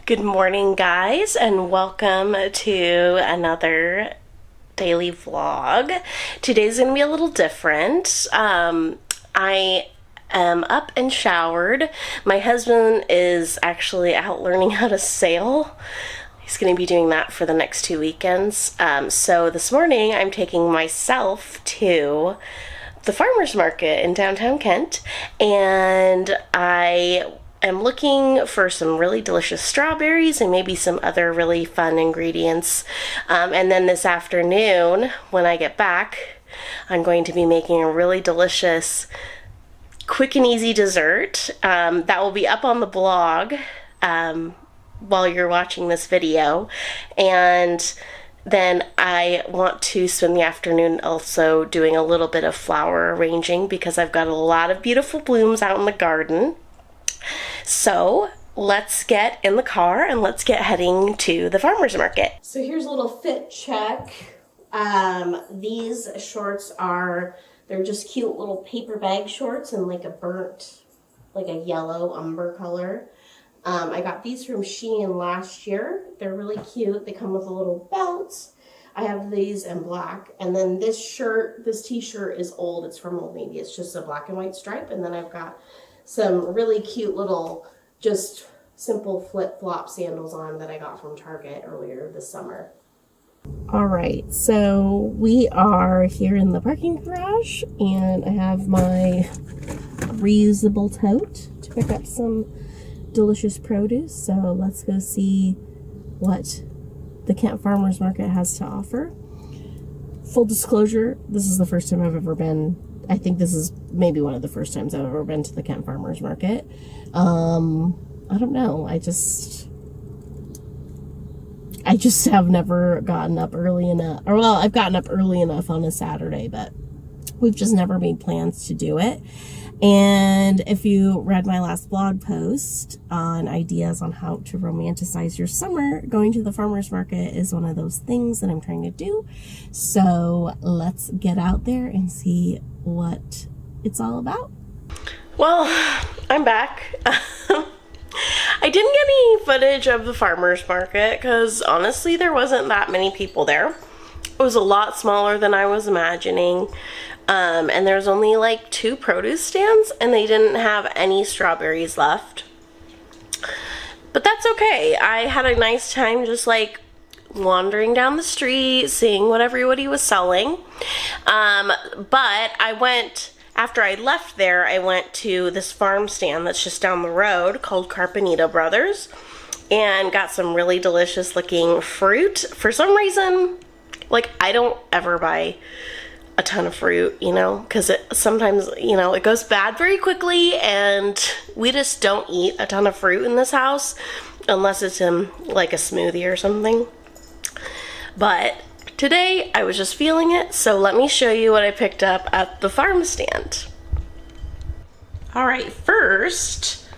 Good morning, guys, and welcome to another daily vlog. Today's gonna be a little different. I am up and showered. My husband is actually out learning how to sail. He's gonna be doing that for the next 2 weekends. So this morning I'm taking myself to the farmer's market in downtown Kent, and I'm looking for some really delicious strawberries and maybe some other really fun ingredients. And then this afternoon, when I get back, I'm going to be making a really delicious, quick and easy dessert that will be up on the blog while you're watching this video. And then I want to spend the afternoon also doing a little bit of flower arranging because I've got a lot of beautiful blooms out in the garden. So let's get in the car and let's get heading to the farmer's market. So here's a little fit check. These shorts they're just cute little paper bag shorts in like a yellow umber color. I got these from Shein last year. They're really cute. They come with a little belt. I have these in black. And then this t-shirt is old. It's from Old Navy. It's just a black and white stripe. And then I've got some really cute little, just simple flip-flop sandals on that I got from Target earlier this summer. All right, so we are here in the parking garage, and I have my reusable tote to pick up some delicious produce. So let's go see what the Kent Farmers Market has to offer. Full disclosure, this is the first time I've ever been. I think this is maybe one of the first times I've ever been to the Kent Farmers Market. I don't know. I just have never gotten up early enough. Or, well, I've gotten up early enough on a Saturday, but we've just never made plans to do it. And if you read my last blog post on ideas on how to romanticize your summer, going to the farmer's market is one of those things that I'm trying to do. So let's get out there and see what it's all about. Well, I'm back. I didn't get any footage of the farmer's market because honestly there wasn't that many people there. It was a lot smaller than I was imagining. And there's only like 2 produce stands and they didn't have any strawberries left. But that's okay. I had a nice time just like wandering down the street, seeing what everybody was selling. But after I left there, I went to this farm stand that's just down the road called Carpenito Brothers and got some really delicious looking fruit. For some reason, like, I don't ever buy a ton of fruit, because sometimes, it goes bad very quickly, and we just don't eat a ton of fruit in this house unless it's in like a smoothie or something. But today I was just feeling it, so let me show you what I picked up at the farm stand. All right, first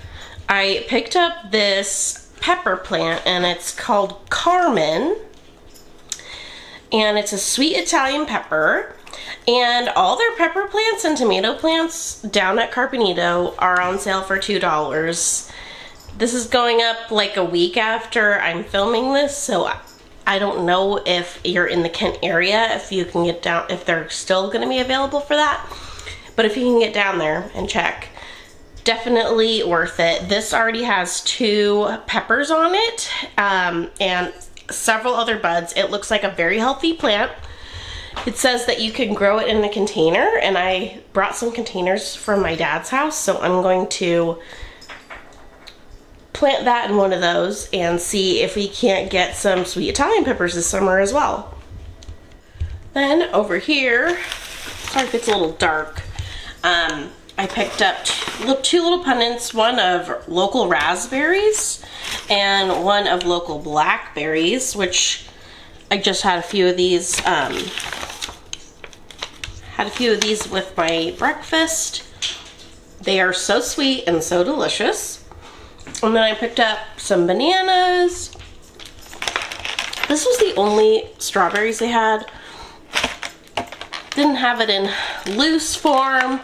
I picked up this pepper plant and it's called Carmen, and it's a sweet Italian pepper. And all their pepper plants and tomato plants down at Carpenito are on sale for $2. This is going up like a week after I'm filming this, so I don't know if you're in the Kent area, if you can get down, if they're still going to be available for that. But if you can get down there and check, definitely worth it. This already has 2 peppers on it and several other buds. It looks like a very healthy plant. It says that you can grow it in a container, and I brought some containers from my dad's house, so I'm going to plant that in one of those and see if we can't get some sweet Italian peppers this summer as well. Then over here, sorry if it's a little dark, I picked up 2 little pendants, one of local raspberries and one of local blackberries, which I just had a few of these with my breakfast. They are so sweet and so delicious. And then I picked up some bananas. This was the only strawberries they had. Didn't have it in loose form,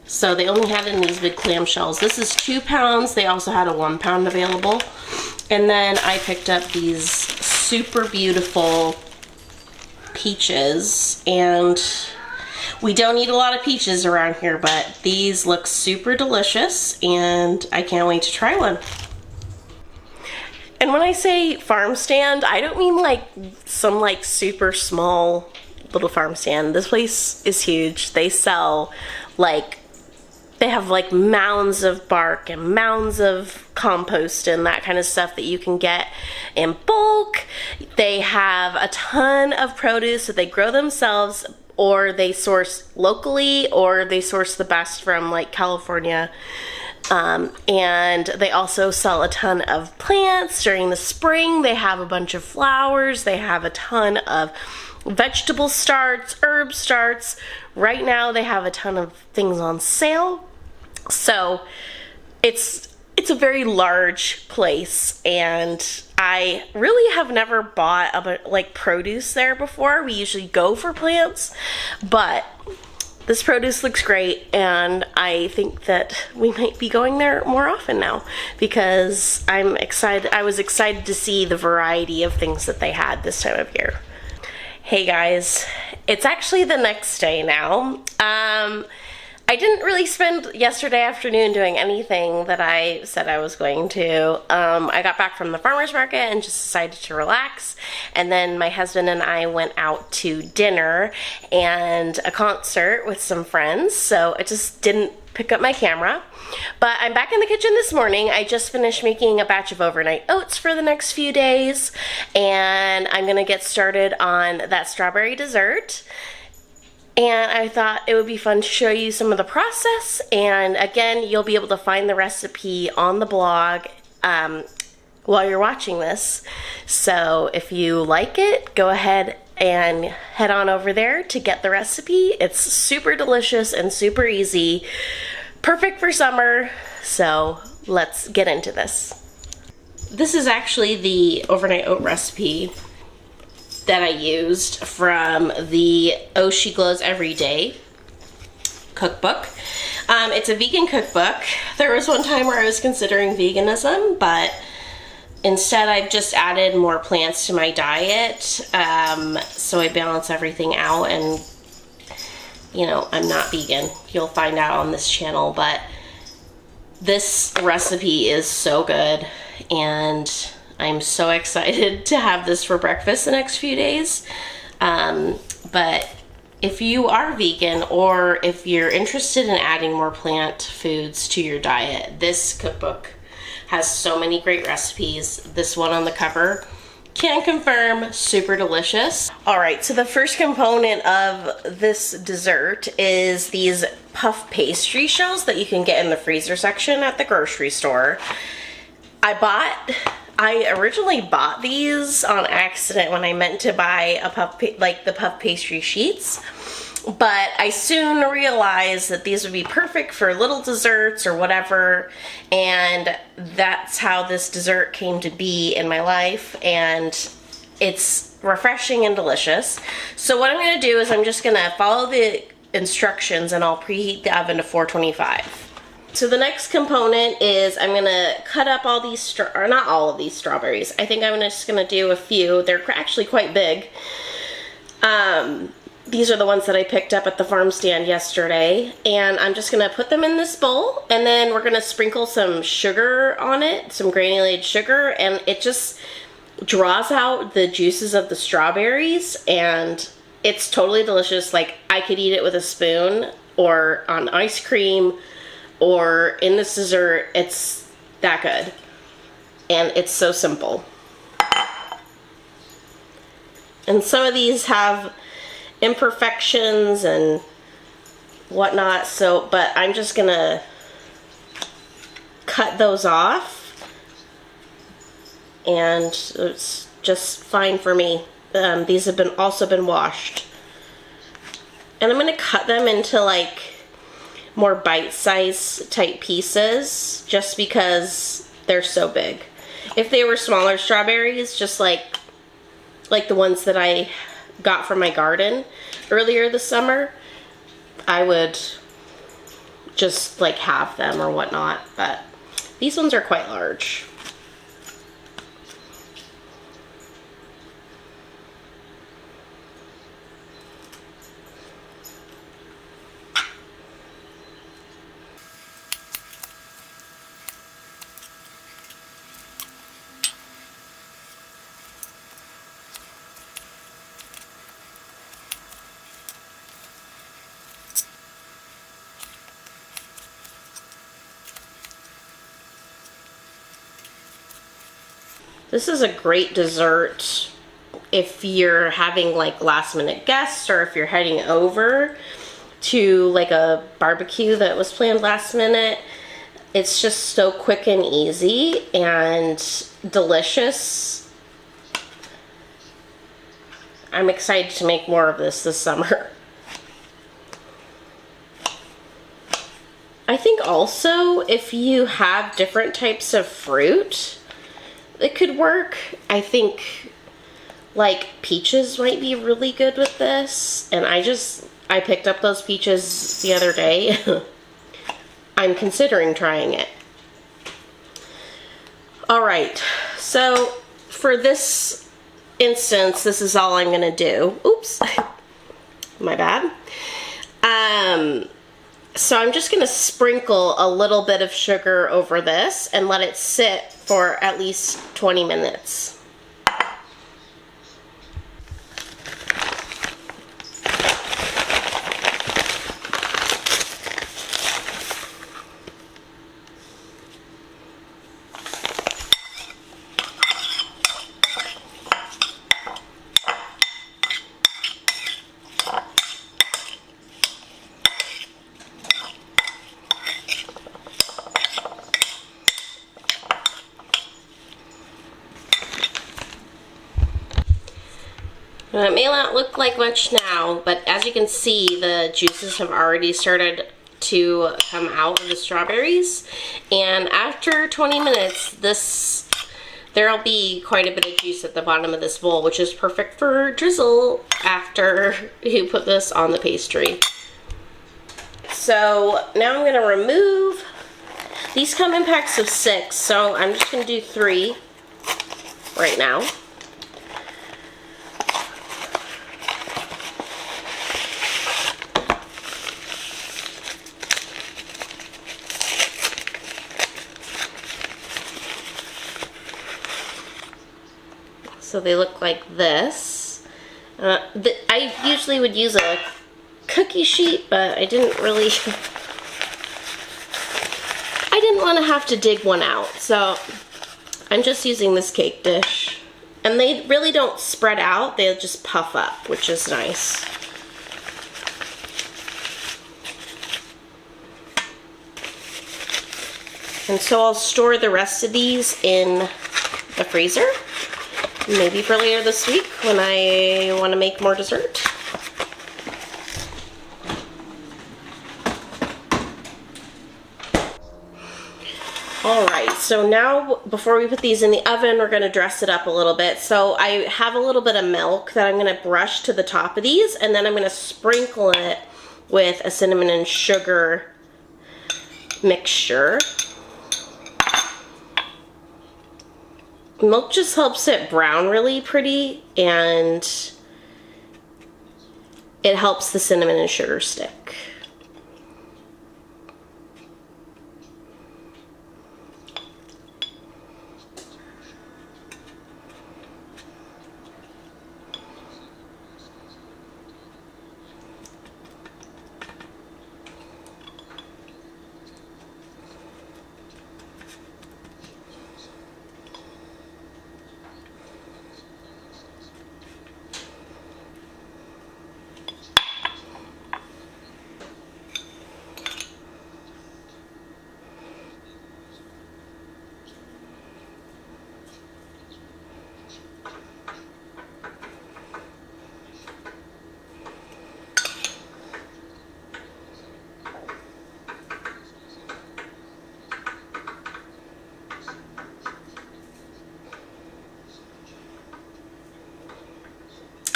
so they only had it in these big clamshells. This is 2 pounds. They also had a 1 pound available. And then I picked up these super beautiful peaches, and we don't eat a lot of peaches around here, but these look super delicious and I can't wait to try one. And when I say farm stand, I don't mean like some like super small little farm stand. This place is huge. They sell like, they have like mounds of bark and mounds of compost and that kind of stuff that you can get in bulk. They have a ton of produce that they grow themselves, or they source locally, or they source the best from like California. And they also sell a ton of plants during the spring. They have a bunch of flowers. They have a ton of vegetable starts, herb starts. Right now they have a ton of things on sale. So it's a very large place, and I really have never bought like produce there before. We usually go for plants, but this produce looks great, and I think that we might be going there more often now because I'm excited. I was excited to see the variety of things that they had this time of year. Hey guys, it's actually the next day now. I didn't really spend yesterday afternoon doing anything that I said I was going to. I got back from the farmer's market and just decided to relax. And then my husband and I went out to dinner and a concert with some friends. So I just didn't pick up my camera. But I'm back in the kitchen this morning. I just finished making a batch of overnight oats for the next few days. And I'm gonna get started on that strawberry dessert. And I thought it would be fun to show you some of the process. And again, you'll be able to find the recipe on the blog while you're watching this. So if you like it, go ahead and head on over there to get the recipe. It's super delicious and super easy. Perfect for summer. So let's get into this. This is actually the overnight oat recipe that I used from the Oh She Glows Every Day cookbook. It's a vegan cookbook. There was one time where I was considering veganism, but instead I've just added more plants to my diet, so I balance everything out. And you know, I'm not vegan, you'll find out on this channel, but this recipe is so good, and I'm so excited to have this for breakfast the next few days. But if you are vegan, or if you're interested in adding more plant foods to your diet, this cookbook has so many great recipes. This one on the cover, can confirm, super delicious. All right, so the first component of this dessert is these puff pastry shells that you can get in the freezer section at the grocery store. I originally bought these on accident when I meant to buy a the puff pastry sheets, but I soon realized that these would be perfect for little desserts or whatever, and that's how this dessert came to be in my life, and it's refreshing and delicious. So what I'm going to do is I'm just going to follow the instructions, and I'll preheat the oven to 425. So the next component is I'm gonna cut up all these, or not all of these strawberries. I think I'm just gonna do a few. They're actually quite big. These are the ones that I picked up at the farm stand yesterday. And I'm just gonna put them in this bowl, and then we're gonna sprinkle some sugar on it, some granulated sugar, and it just draws out the juices of the strawberries, and it's totally delicious. Like, I could eat it with a spoon, or on ice cream, or in this dessert. It's that good. And it's so simple. And some of these have imperfections and whatnot, so, but I'm just gonna cut those off, and it's just fine for me. These have also been washed. And I'm gonna cut them into like more bite-sized type pieces, just because they're so big. If they were smaller strawberries, just like the ones that I got from my garden earlier this summer, I would just like have them or whatnot, but these ones are quite large. This is a great dessert if you're having like last minute guests, or if you're heading over to like a barbecue that was planned last minute. It's just so quick and easy and delicious. I'm excited to make more of this summer. I think also if you have different types of fruit, it could work. I think like peaches might be really good with this. And I picked up those peaches the other day. I'm considering trying it. All right, so for this instance, this is all I'm gonna do. Oops, my bad. So I'm just gonna sprinkle a little bit of sugar over this and let it sit for at least 20 minutes. Now, it may not look like much now, but as you can see, the juices have already started to come out of the strawberries. And after 20 minutes, there'll be quite a bit of juice at the bottom of this bowl, which is perfect for drizzle after you put this on the pastry. So now I'm gonna remove, these come in packs of 6, so I'm just gonna do 3 right now. So they look like this. I usually would use a cookie sheet, but I didn't want to have to dig one out. So I'm just using this cake dish. And they really don't spread out, they'll just puff up, which is nice. And so I'll store the rest of these in the freezer. Maybe for later this week when I want to make more dessert. Alright, so now before we put these in the oven, we're going to dress it up a little bit. So I have a little bit of milk that I'm going to brush to the top of these, and then I'm going to sprinkle it with a cinnamon and sugar mixture. Milk just helps it brown really pretty, and it helps the cinnamon and sugar stick.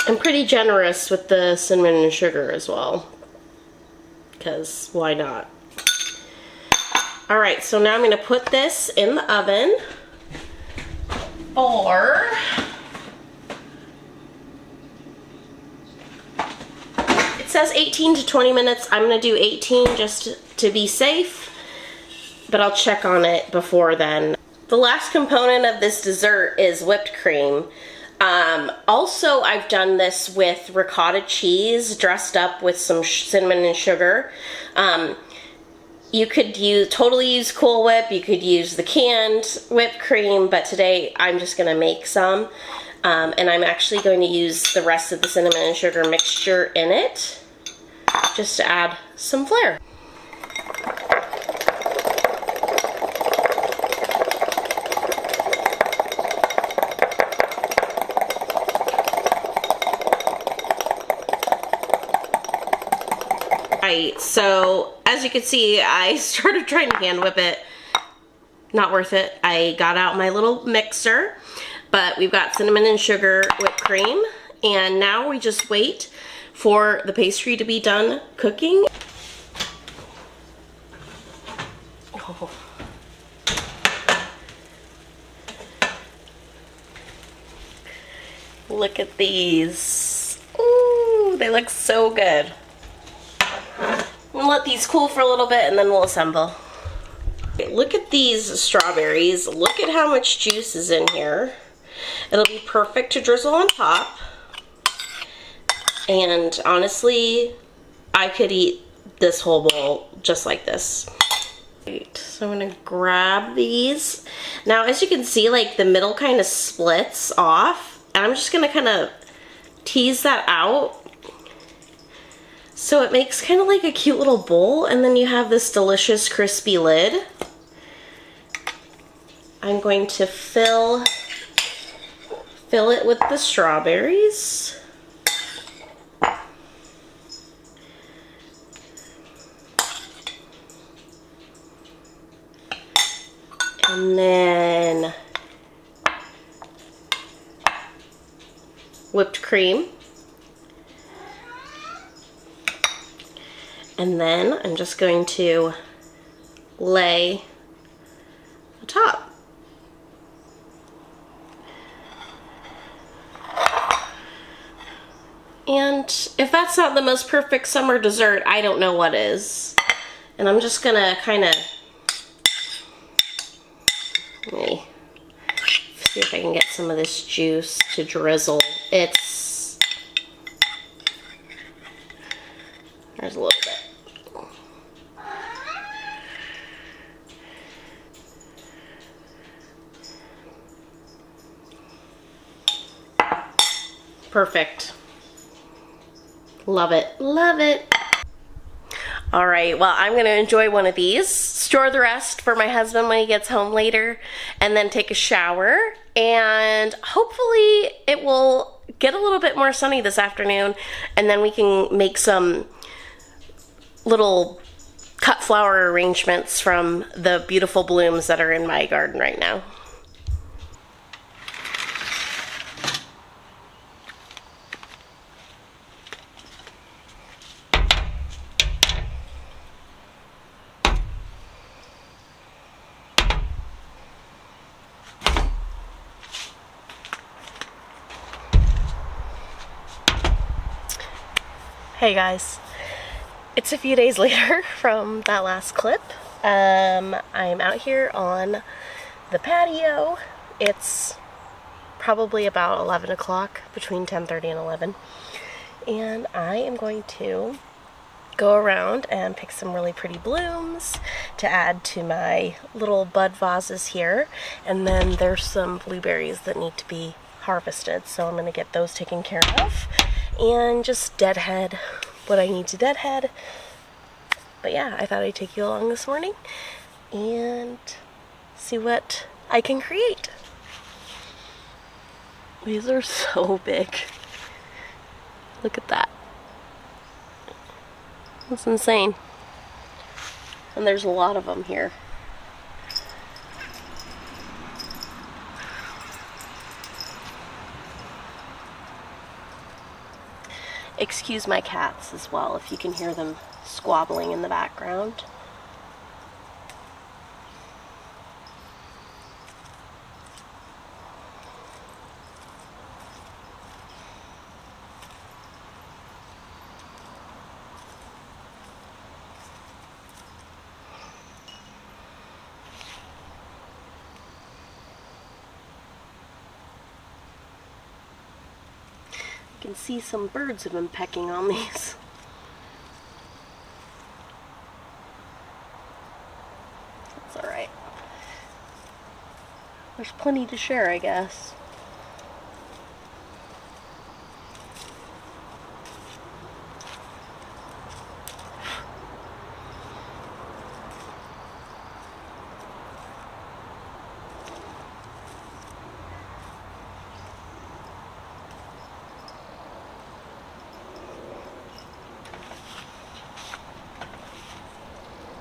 I'm pretty generous with the cinnamon and sugar as well, because why not? Alright, so now I'm going to put this in the oven for it says 18 to 20 minutes. I'm going to do 18 just to be safe, but I'll check on it before then. The last component of this dessert is whipped cream. Also, I've done this with ricotta cheese dressed up with some cinnamon and sugar. You could totally use Cool Whip. You could use the canned whipped cream, but today I'm just going to make some. And I'm actually going to use the rest of the cinnamon and sugar mixture in it, just to add some flair. Right, so as you can see, I started trying to hand whip it. Not worth it. I got out my little mixer, but we've got cinnamon and sugar whipped cream, and now we just wait for the pastry to be done cooking. Oh. Look at these. Ooh, they look so good. We'll let these cool for a little bit and then we'll assemble. Look at these strawberries. Look at how much juice is in here. It'll be perfect to drizzle on top. And honestly, I could eat this whole bowl just like this. Right, so I'm gonna grab these. Now, as you can see, like the middle kind of splits off, and I'm just gonna kind of tease that out. So it makes kind of like a cute little bowl, and then you have this delicious crispy lid. I'm going to fill it with the strawberries. And then whipped cream. And then I'm just going to lay the top. And if that's not the most perfect summer dessert, I don't know what is. And I'm just gonna kind of, let me see if I can get some of this juice to drizzle. There's a little bit. Perfect. Love it. Love it. All right, well, I'm gonna enjoy one of these, store the rest for my husband when he gets home later, and then take a shower, and hopefully it will get a little bit more sunny this afternoon, and then we can make some little cut flower arrangements from the beautiful blooms that are in my garden right now. Hey guys, it's a few days later from that last clip. I'm out here on the patio. It's probably about 11 o'clock, between 10:30 and 11. And I am going to go around and pick some really pretty blooms to add to my little bud vases here. And then there's some blueberries that need to be harvested, so I'm going to get those taken care of and just deadhead what I need to deadhead. But yeah, I thought I'd take you along this morning and see what I can create. These are so big. Look at that. That's insane. And there's a lot of them here. Excuse my cats as well if you can hear them squabbling in the background. You can see some birds have been pecking on these. There's plenty to share, I guess.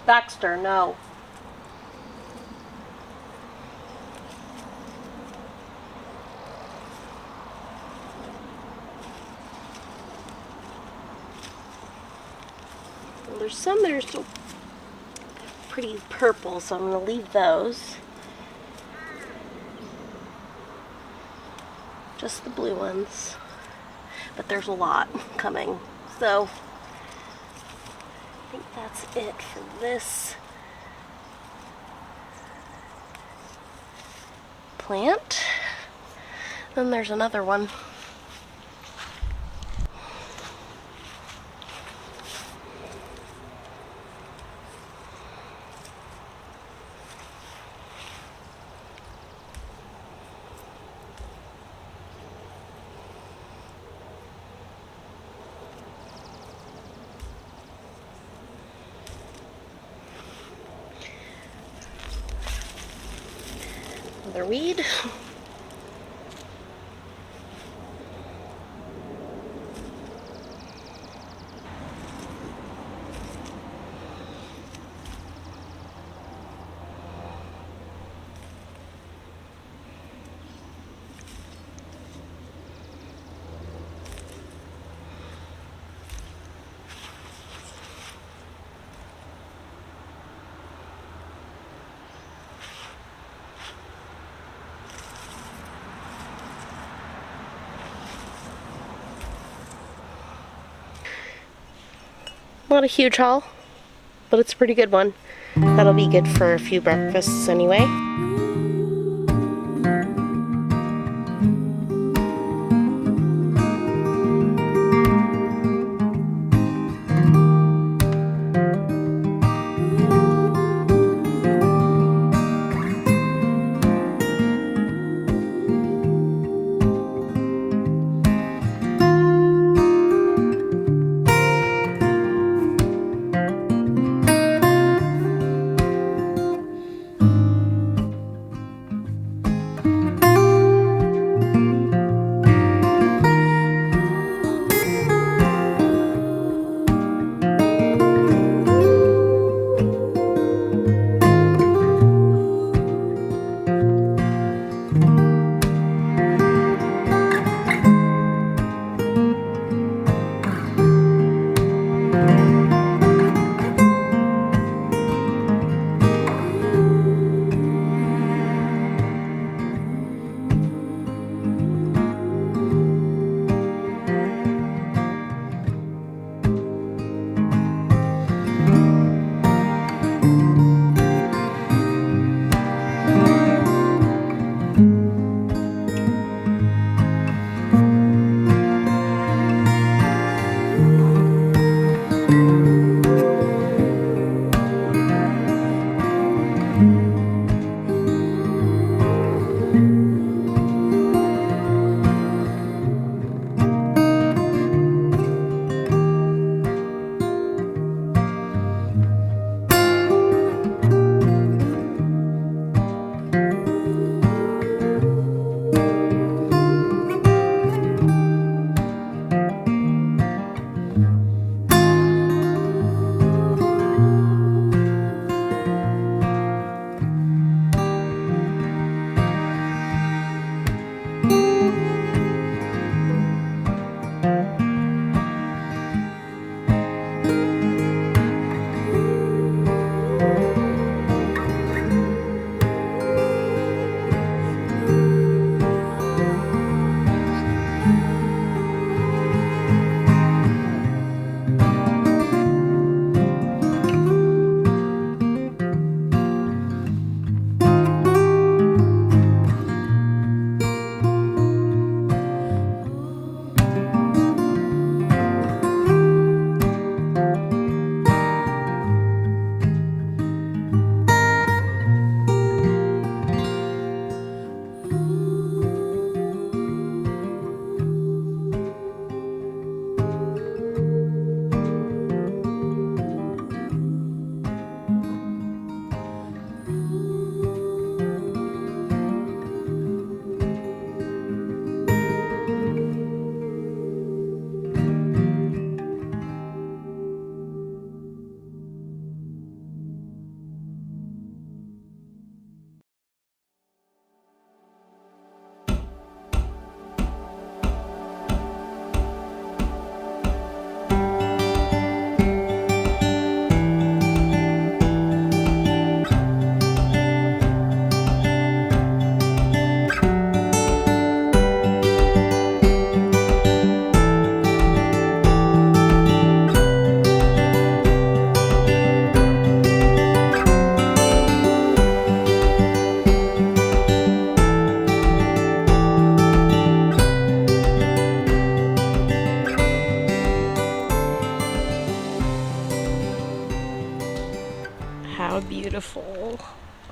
Baxter, no. Well, there's some that are still pretty purple, so I'm going to leave those. Just the blue ones. But there's a lot coming, so I think that's it for this plant. Then there's another one. Another weed. Not a huge haul, but it's a pretty good one. That'll be good for a few breakfasts anyway.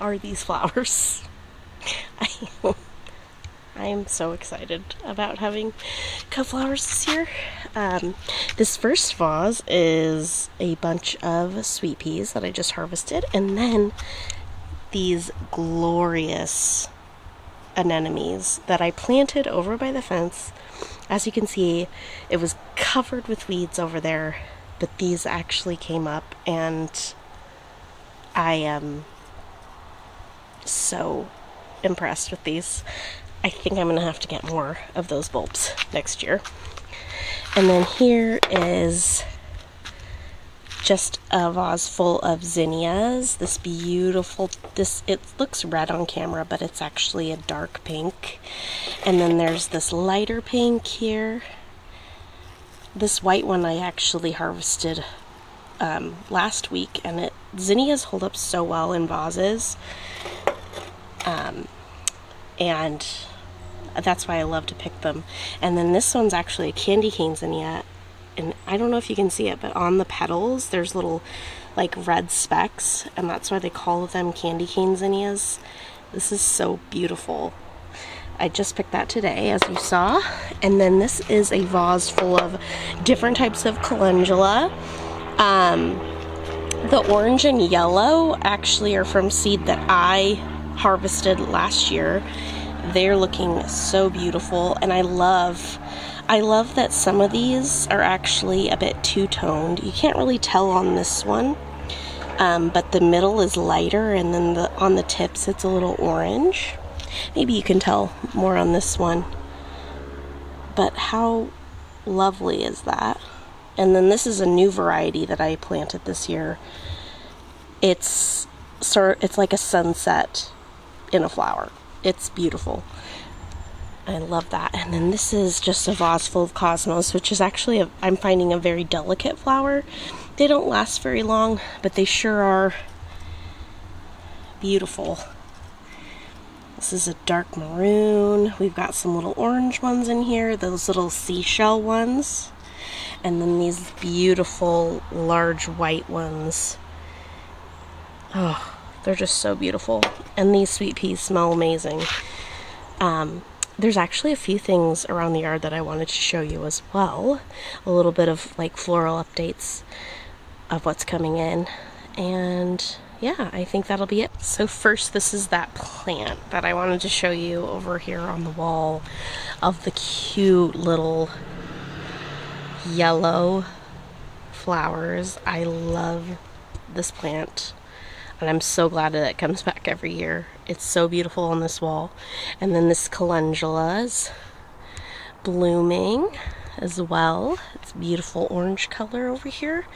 are these flowers? I am so excited about having cut flowers this year. This first vase is a bunch of sweet peas that I just harvested, and then these glorious anemones that I planted over by the fence. As you can see, it was covered with weeds over there, but these actually came up, and I am so impressed with these. I think I'm gonna have to get more of those bulbs next year. And then here is just a vase full of zinnias. This beautiful, it looks red on camera, but it's actually a dark pink. And then there's this lighter pink here. This white one I actually harvested last week, and zinnias hold up so well in vases. And that's why I love to pick them. And then this one's actually a candy cane zinnia, and I don't know if you can see it, but on the petals there's little like red specks, and that's why they call them candy cane zinnias. This is so beautiful. I just picked that today, as you saw. And then this is a vase full of different types of calendula. The orange and yellow actually are from seed that I harvested last year. They're looking so beautiful, and I love that some of these are actually a bit two-toned. You can't really tell on this one, but the middle is lighter, and then on the tips it's a little orange. Maybe you can tell more on this one, but how lovely is that? And then this is a new variety that I planted this year. It's like a sunset in a flower. It's beautiful. I love that. And then this is just a vase full of cosmos, which is actually, I'm finding, a very delicate flower. They don't last very long, but they sure are beautiful. This is a dark maroon. We've got some little orange ones in here, those little seashell ones. And then these beautiful large white ones. Oh, they're just so beautiful. And these sweet peas smell amazing. There's actually a few things around the yard that I wanted to show you as well. A little bit of like floral updates of what's coming in. And yeah, I think that'll be it. So first, this is that plant that I wanted to show you over here on the wall of the cute little yellow flowers. I love this plant, and I'm so glad that it comes back every year. It's so beautiful on this wall. And then this calendula's blooming as well. It's beautiful orange color over here.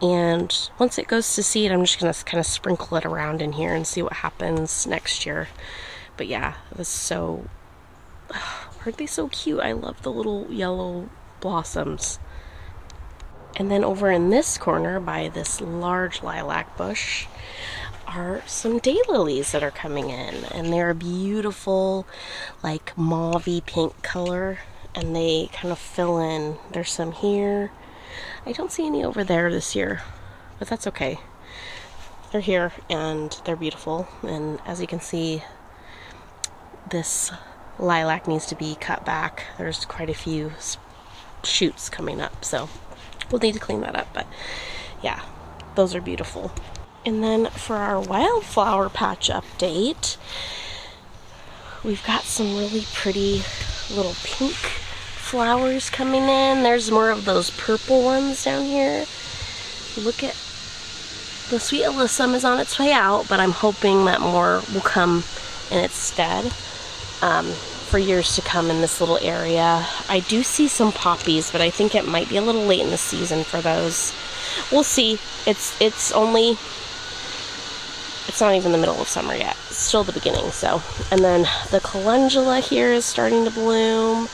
And once it goes to seed, I'm just gonna kind of sprinkle it around in here and see what happens next year. But yeah, this is so, aren't they so cute? I love the little yellow blossoms. And then over in this corner by this large lilac bush are some daylilies that are coming in, and they're a beautiful like mauvey pink color, and they kind of fill in. There's some here. I don't see any over there this year, but that's okay. They're here and they're beautiful. And as you can see, this lilac needs to be cut back. There's quite a few shoots coming up, so we'll need to clean that up. But yeah, those are beautiful. And then for our wildflower patch update, we've got some really pretty little pink flowers coming in. There's more of those purple ones down here. Look at the sweet alyssum is on its way out, but I'm hoping that more will come in its stead for years to come in this little area. I do see some poppies, but I think it might be a little late in the season for those. We'll see. It's not even the middle of summer yet. It's still the beginning, so. And then the calendula here is starting to bloom.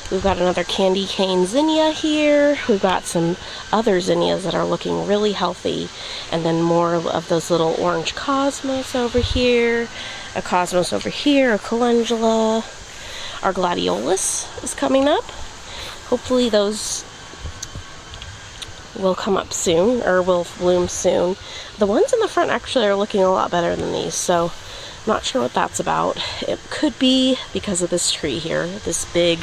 We've got another candy cane zinnia here. We've got some other zinnias that are looking really healthy. And then more of those little orange cosmos over here. A cosmos over here, a calendula. Our gladiolus is coming up. Hopefully those will come up soon, or will bloom soon. The ones in the front actually are looking a lot better than these, so I'm not sure what that's about. It could be because of this tree here, this big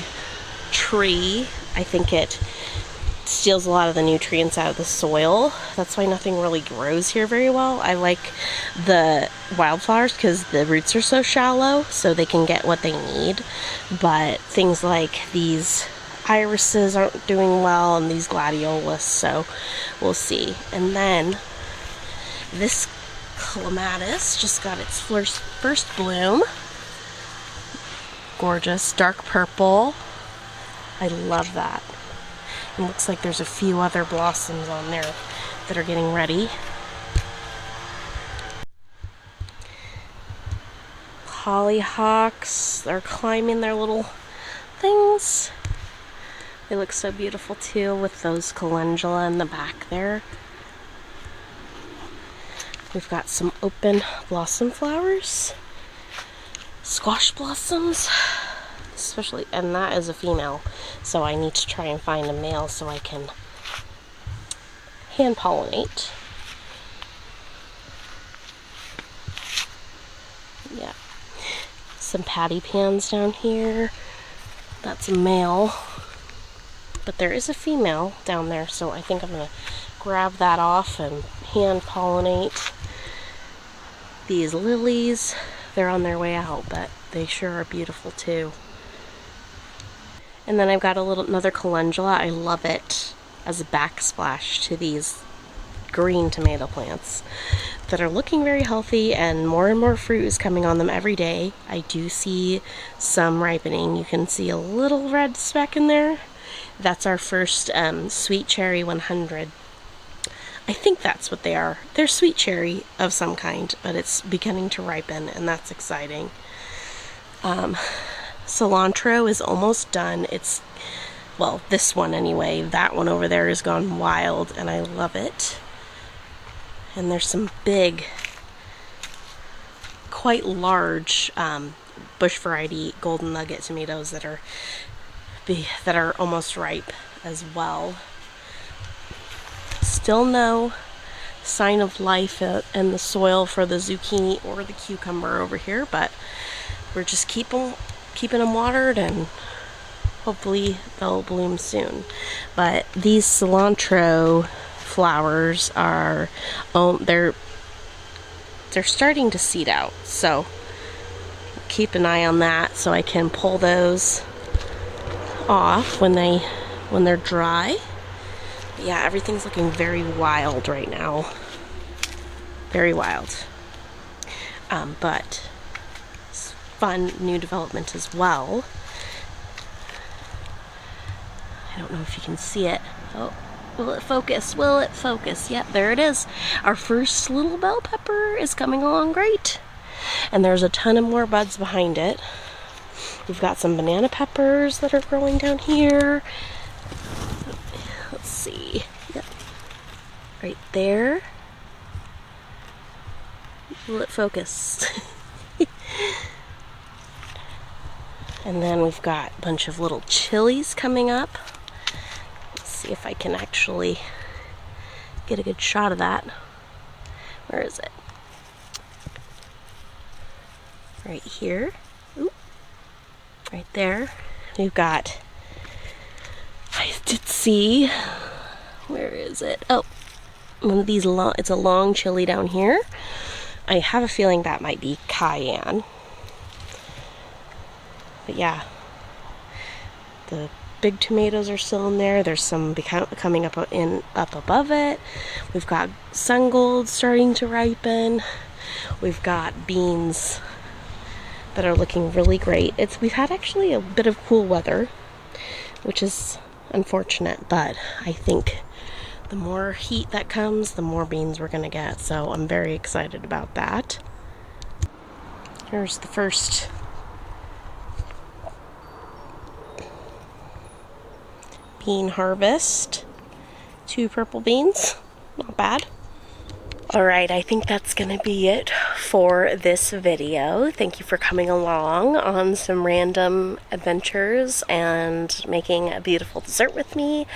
tree. I think it steals a lot of the nutrients out of the soil. That's why nothing really grows here very well. I like the wildflowers because the roots are so shallow, so they can get what they need. But things like these irises aren't doing well, and these gladiolus, so we'll see. And then this clematis just got its first bloom. Gorgeous, dark purple. I love that. It looks like there's a few other blossoms on there that are getting ready. Hollyhocks, they're climbing their little things. They look so beautiful too with those calendula in the back there. We've got some open blossom flowers. Squash blossoms. Especially, and that is a female, so I need to try and find a male so I can hand pollinate. Yeah, some patty pans down here. That's a male, but there is a female down there, so I think I'm gonna grab that off and hand pollinate these lilies. They're on their way out, but they sure are beautiful too. And then I've got another calendula. I love it as a backsplash to these green tomato plants that are looking very healthy, and more fruit is coming on them every day. I do see some ripening. You can see a little red speck in there. That's our first sweet cherry 100. I think that's what they are. They're sweet cherry of some kind, but it's beginning to ripen, and that's exciting. Cilantro is almost done. It's, well, this one anyway. That one over there has gone wild, and I love it. And there's some big, quite large bush variety golden nugget tomatoes that are almost ripe as well. Still no sign of life in the soil for the zucchini or the cucumber over here, but we're just keeping them watered, and hopefully they'll bloom soon. But these cilantro flowers are, they're starting to seed out, so keep an eye on that so I can pull those off when they're dry. But yeah, everything's looking very wild right now. Very wild. But fun new development as well. I don't know if you can see it. Oh, will it focus? Will it focus? Yep, there it is. Our first little bell pepper is coming along great. And there's a ton of more buds behind it. We've got some banana peppers that are growing down here. Let's see. Yep. Right there. Will it focus? And then we've got a bunch of little chilies coming up. Let's see if I can actually get a good shot of that. Where is it? Right here. Ooh. Right there. We've got, I did see, where is it? Oh, one of these it's a long chili down here. I have a feeling that might be cayenne. But yeah, the big tomatoes are still in there. There's some coming up above it. We've got sun gold starting to ripen. We've got beans that are looking really great. We've had actually a bit of cool weather, which is unfortunate, but I think the more heat that comes, the more beans we're gonna get. So I'm very excited about that. Here's the first bean harvest. 2 purple beans, not bad. All right, I think that's gonna be it for this video. Thank you for coming along on some random adventures and making a beautiful dessert with me.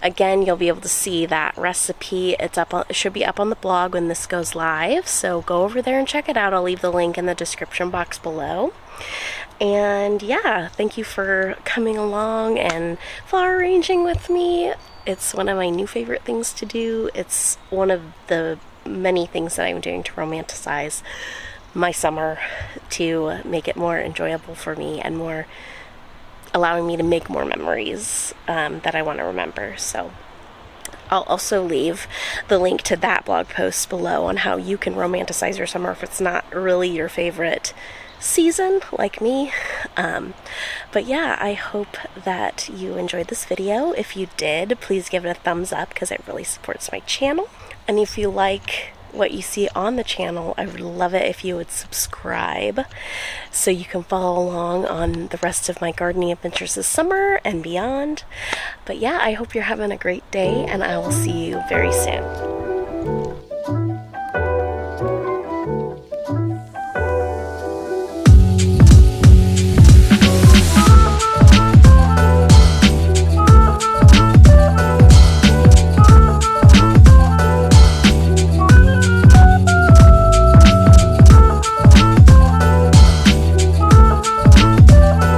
Again, you'll be able to see that recipe. It should be up on the blog when this goes live, so go over there and check it out. I'll leave the link in the description box below. And yeah, thank you for coming along and flower arranging with me. It's one of my new favorite things to do. It's one of the many things that I'm doing to romanticize my summer to make it more enjoyable for me and more allowing me to make more memories that I want to remember. So I'll also leave the link to that blog post below on how you can romanticize your summer if it's not really your favorite season like me. But yeah, I hope that you enjoyed this video. If you did, please give it a thumbs up because it really supports my channel. And if you like what you see on the channel, I would love it if you would subscribe so you can follow along on the rest of my gardening adventures this summer and beyond. But yeah, I hope you're having a great day, and I will see you very soon.